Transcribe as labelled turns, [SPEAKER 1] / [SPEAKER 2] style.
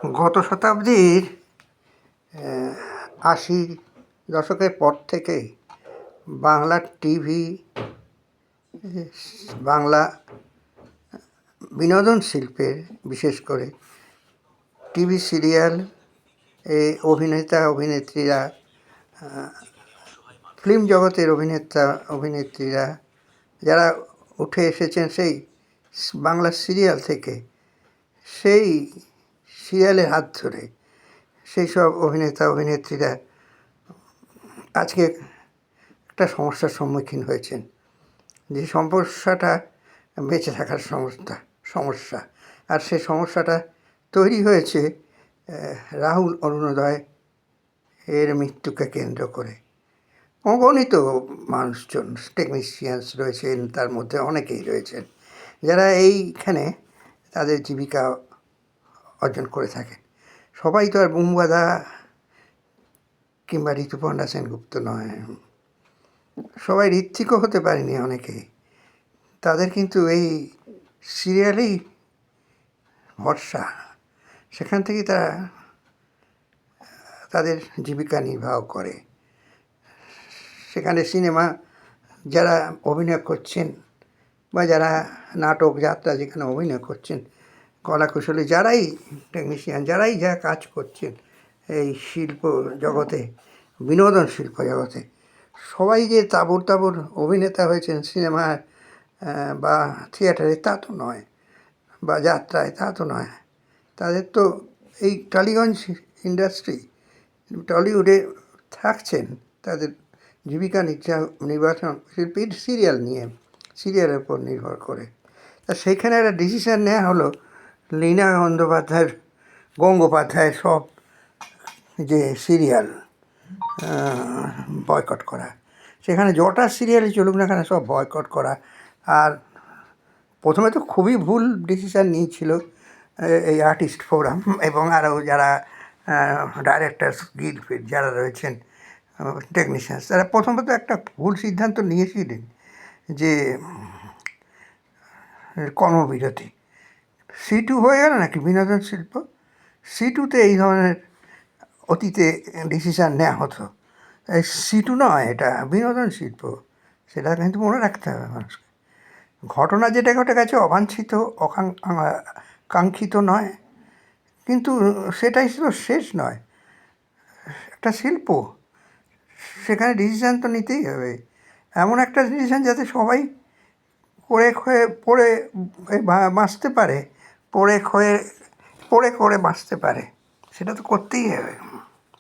[SPEAKER 1] গত শতাব্দীর ৮০ দশকের পর থেকেই বাংলা টিভি, বাংলা বিনোদন শিল্পের, বিশেষ করে টিভি সিরিয়াল, অভিনেতা অভিনেত্রীরা, ফিল্ম জগতের অভিনেতা অভিনেত্রীরা যারা উঠে এসেছেন সেই বাংলা সিরিয়াল থেকে, সেই সিরিয়ালের হাত ধরে সেই সব অভিনেতা অভিনেত্রীরা আজকে একটা সমস্যার সম্মুখীন হয়েছেন। যে সমস্যাটা বেঁচে থাকার সমস্যা, আর সেই সমস্যাটা তৈরি হয়েছে রাহুল অরুণোদয় এর মৃত্যুকে কেন্দ্র করে। অগণিত মানুষজন, টেকনিশিয়ানস রয়েছেন, তার মধ্যে অনেকেই রয়েছেন যারা এইখানে তাদের জীবিকা অর্জন করে থাকেন। সবাই তো আর বুম্বাদা কিংবা ঋতুপর্ণা সেনগুপ্ত নয়, সবাই ঋত্বিকও হতে পারেনি অনেকেই। তাদের কিন্তু এই সিরিয়ালেই ভরসা, সেখান থেকেই তারা তাদের জীবিকা নির্বাহ করে। সেখানে সিনেমা যারা অভিনয় করছেন বা যারা নাটক যাত্রা যেখানে অভিনয় করছেন, কলাকুশলী যারাই, টেকনিশিয়ান যারাই যা কাজ করছেন এই শিল্প জগতে, বিনোদন শিল্প জগতে, সবাই যে তাবড় তাবড় অভিনেতা হয়েছেন সিনেমায় বা থিয়েটারে, তা তো নয়, বা যাত্রায়, তা তো নয়। তাদের তো এই টালিগঞ্জ ইন্ডাস্ট্রি, টলিউডে থাকছেন, তাদের জীবিকা নির্বাচন শিল্পীর সিরিয়াল নিয়ে, সিরিয়ালের উপর নির্ভর করে। তা সেইখানে একটা ডিসিশান নেওয়া হলো লীনা গঙ্গোপাধ্যায়ের সব যে সিরিয়াল বয়কট করা। সেখানে যটা সিরিয়ালই চলুক না কেন সব বয়কট করা। আর প্রথমে তো খুবই ভুল ডিসিশান নিয়েছিল এই আর্টিস্ট ফোরাম এবং আরও যারা ডাইরেক্টার্স গিল্ড যারা রয়েছেন, টেকনিশিয়ানস, তারা প্রথমত একটা ভুল সিদ্ধান্ত নিয়েছিলেন যে কর্মবিরতি। C2 হয়ে গেল নাকি বিনোদন শিল্প, C2তে এই ধরনের অতীতে ডিসিশান নেওয়া হতো। C2 নয়, এটা বিনোদন শিল্প, সেটা কিন্তু মনে রাখতে হবে মানুষকে। ঘটনা যেটা ঘটে গেছে অবাঞ্ছিত, কাঙ্ক্ষিত নয়, কিন্তু সেটাই ছিল শেষ নয়। একটা শিল্প, সেখানে ডিসিশান তো নিতেই হবে, এমন একটা ডিসিশান যাতে সবাই পড়ে বাঁচতে পারে, পড়ে করে বাঁচতে পারে, সেটা তো করতেই হবে।